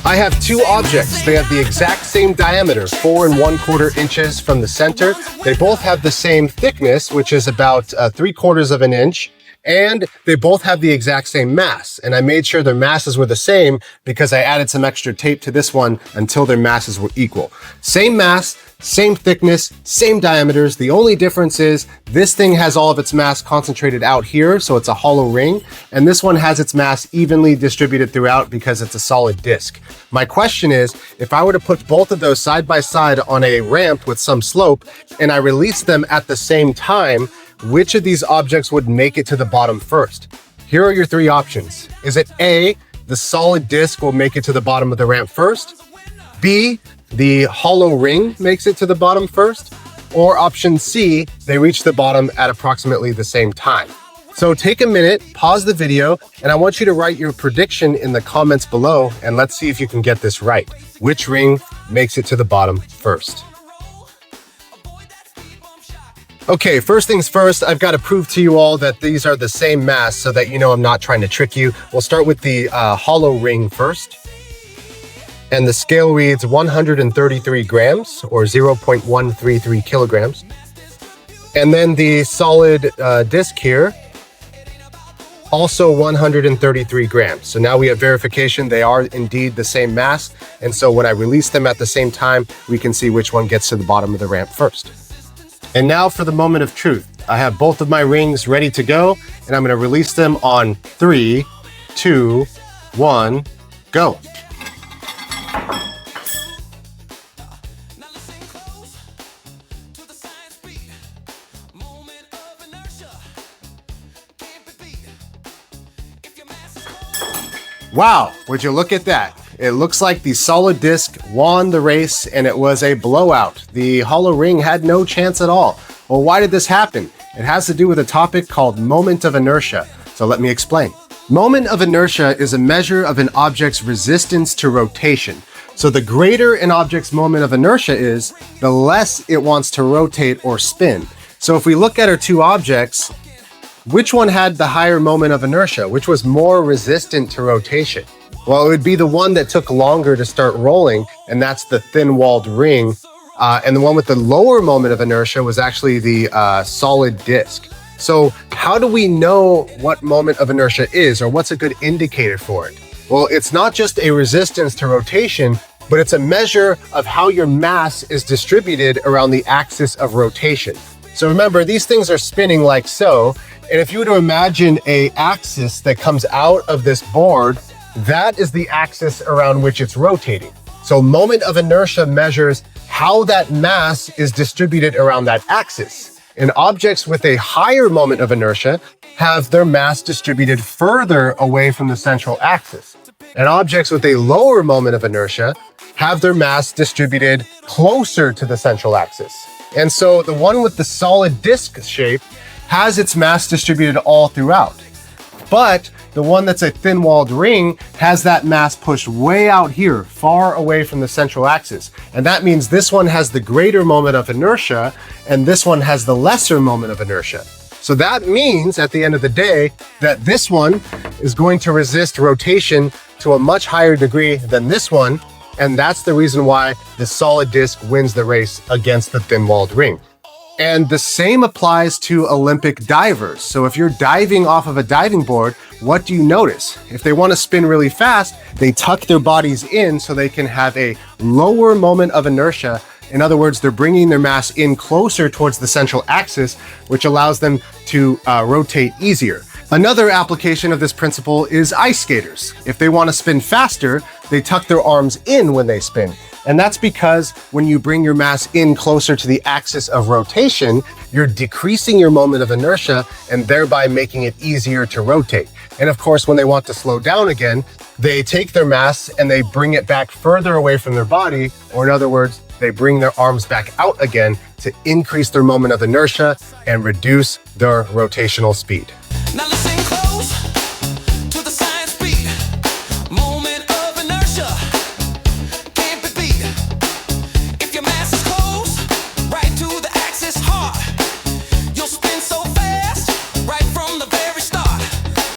I have two objects. They have the exact same diameter, 4 1/4 inches from the center. They both have the same thickness, which is about 3/4 of an inch. And they both have the exact same mass. And I made sure their masses were the same because I added some extra tape to this one until their masses were equal. Same mass, same thickness, same diameters. The only difference is this thing has all of its mass concentrated out here, so it's a hollow ring. And this one has its mass evenly distributed throughout because it's a solid disc. My question is, if I were to put both of those side by side on a ramp with some slope and I release them at the same time, which of these objects would make it to the bottom first? Here are your three options. Is it A, the solid disc will make it to the bottom of the ramp first? B, the hollow ring makes it to the bottom first? Or option C, they reach the bottom at approximately the same time? So take a minute, pause the video, and I want you to write your prediction in the comments below, and let's see if you can get this right. Which ring makes it to the bottom first? Okay, first things first, I've got to prove to you all that these are the same mass so that you know I'm not trying to trick you. We'll start with the hollow ring first. And the scale reads 133 grams or 0.133 kilograms. And then the solid disc here, also 133 grams. So now we have verification they are indeed the same mass. And so when I release them at the same time, we can see which one gets to the bottom of the ramp first. And now for the moment of truth. I have both of my rings ready to go, and I'm going to release them on 3, 2, 1, go. Wow, would you look at that? It looks like the solid disc won the race and it was a blowout. The hollow ring had no chance at all. Well, why did this happen? It has to do with a topic called moment of inertia. So let me explain. Moment of inertia is a measure of an object's resistance to rotation. So the greater an object's moment of inertia is, the less it wants to rotate or spin. So if we look at our two objects, which one had the higher moment of inertia? Which was more resistant to rotation? Well, it would be the one that took longer to start rolling, and that's the thin-walled ring. And the one with the lower moment of inertia was actually the solid disc. So how do we know what moment of inertia is, or what's a good indicator for it? Well, it's not just a resistance to rotation, but it's a measure of how your mass is distributed around the axis of rotation. So remember, these things are spinning like so, and if you were to imagine an axis that comes out of this board, that is the axis around which it's rotating. So moment of inertia measures how that mass is distributed around that axis. And objects with a higher moment of inertia have their mass distributed further away from the central axis. And objects with a lower moment of inertia have their mass distributed closer to the central axis. And so the one with the solid disc shape has its mass distributed all throughout. But the one that's a thin-walled ring has that mass pushed way out here, far away from the central axis. And that means this one has the greater moment of inertia, and this one has the lesser moment of inertia. So that means, at the end of the day, that this one is going to resist rotation to a much higher degree than this one, and that's the reason why the solid disc wins the race against the thin-walled ring. And the same applies to Olympic divers. So if you're diving off of a diving board, what do you notice? If they want to spin really fast, they tuck their bodies in so they can have a lower moment of inertia. In other words, they're bringing their mass in closer towards the central axis, which allows them to rotate easier. Another application of this principle is ice skaters. If they want to spin faster, they tuck their arms in when they spin. And that's because when you bring your mass in closer to the axis of rotation, you're decreasing your moment of inertia and thereby making it easier to rotate. And of course, when they want to slow down again, they take their mass and they bring it back further away from their body, or in other words, they bring their arms back out again to increase their moment of inertia and reduce their rotational speed.